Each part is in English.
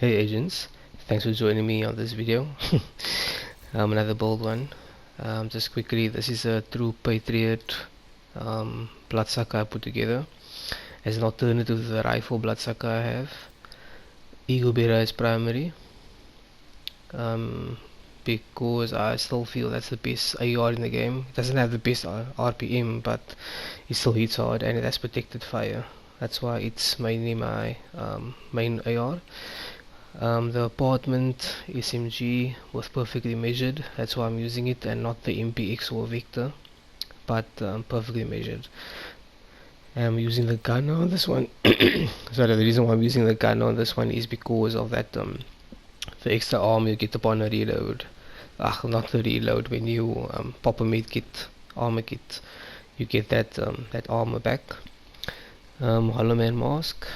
Hey agents, thanks for joining me on this video. Another bold one. Just quickly, this is a true Patriot Bloodsucker I put together as an alternative to the rifle Bloodsucker I have. Eagle Bearer is primary, because I still feel that's the best AR in the game. It doesn't have the best RPM, but it still hits hard and it has protected fire. That's why it's mainly my main AR. The apartment SMG was perfectly measured, that's why I'm using it, and not the MPX or Vector, but perfectly measured. I'm using the gun on this one. Sorry, the reason why I'm using the gun on this one is because of that the extra arm you get upon a reload. Not the reload, when you pop a med kit, armor kit, you get that armor back. Hollow Man mask.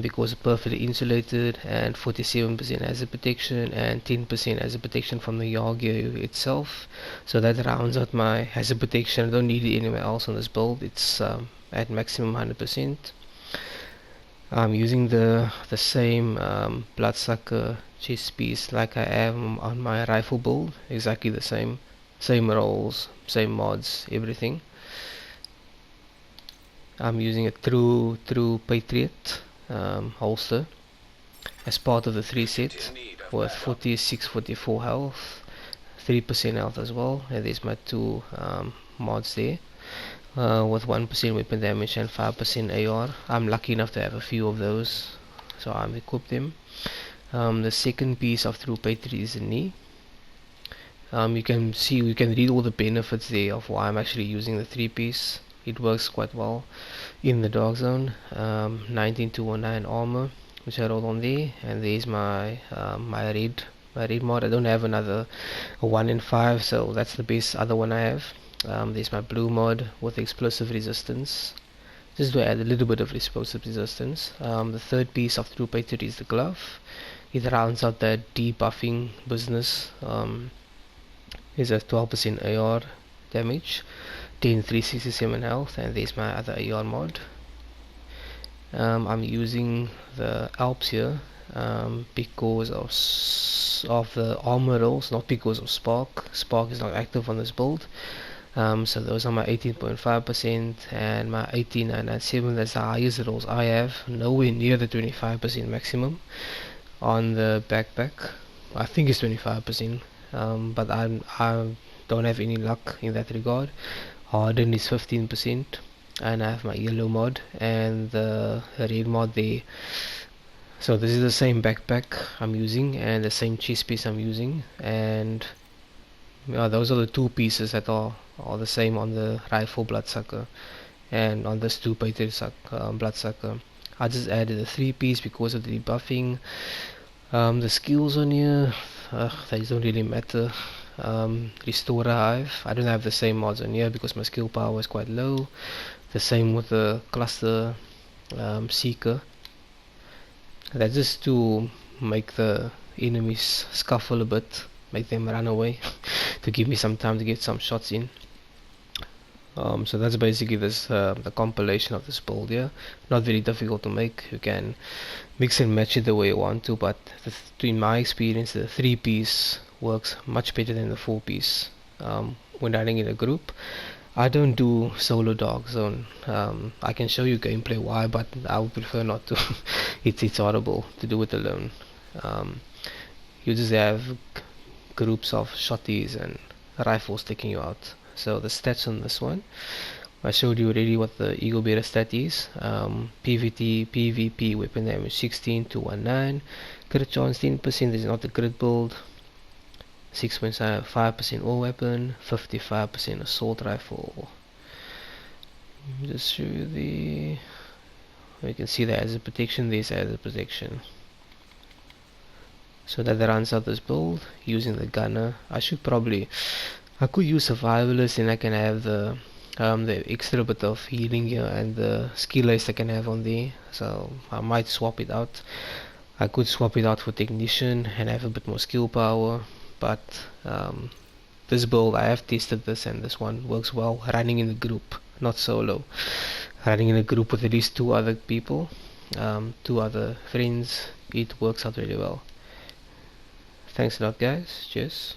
Because it's perfectly insulated, and 47% hazard protection and 10% hazard protection from the YAR gear itself. So that rounds out my hazard protection. I don't need it anywhere else on this build. It's at maximum 100%. I'm using the same Bloodsucker chest piece like I am on my rifle build. Exactly the same rolls, same mods, everything. I'm using a true Patriot holster as part of the 3 set with 44 health, 3% health as well, and there's my two mods there with 1% weapon damage and 5% AR. I'm lucky enough to have a few of those, so I'm equipped them. The second piece of True Patriot is the knee. You can read all the benefits there of why I'm actually using the 3-piece. It works quite well in the dark zone. 19209 armor, which I rolled on there, and there's my my red mod. I don't have another 1 in 5, so that's the best other one I have. There's my blue mod with explosive resistance, just to add a little bit of explosive resistance. The third piece of True Patriot is the glove. It rounds out that debuffing business. Is a 12% AR damage, 367 health, and there's my other AR mod. I'm using the Alps here because of the armor rolls, not because of Spark. Spark is not active on this build. So those are my 18.5% and my 18997. That's the highest rolls I have, nowhere near the 25% maximum on the backpack. I think it's 25%. But I don't have any luck in that regard. Harden is 15%, and I have my yellow mod and the red mod there. So this is the same backpack I'm using and the same chest piece I'm using, and those are the two pieces that are the same on the rifle Bloodsucker and on this two Patriot Bloodsucker. I just added a 3-piece because of the debuffing. The skills on here, they don't really matter. Restore Hive, I don't have the same mods on here because my skill power is quite low. The same with the cluster seeker. That's just to make the enemies scuffle a bit, make them run away to give me some time to get some shots in. So that's basically this the compilation of this build here. Not very difficult to make. You can mix and match it the way you want to, but in my experience the 3-piece works much better than the 4-piece when running in a group. I don't do solo dark zone. I can show you gameplay why, but I would prefer not to. It's horrible to do it alone. You just have groups of shotties and rifles taking you out. So the stats on this one, I showed you already what the Eagle Bearer stat is. PVT, PvP weapon damage 16 to 19, crit chance 10%. This is not the crit build. 6.5% all weapon, 55% assault rifle. Just show you the. You can see that as a protection. This as a protection. So that runs out this build using the gunner. I could use survivalist, and I can have the extra bit of healing here and the skill list I can have on there. So I might swap it out. I could swap it out for technician and have a bit more skill power, but this build, I have tested this and this one works well running in a group, not solo. Running in a group with at least 2 other people two other friends, it works out really well. Thanks a lot guys, cheers.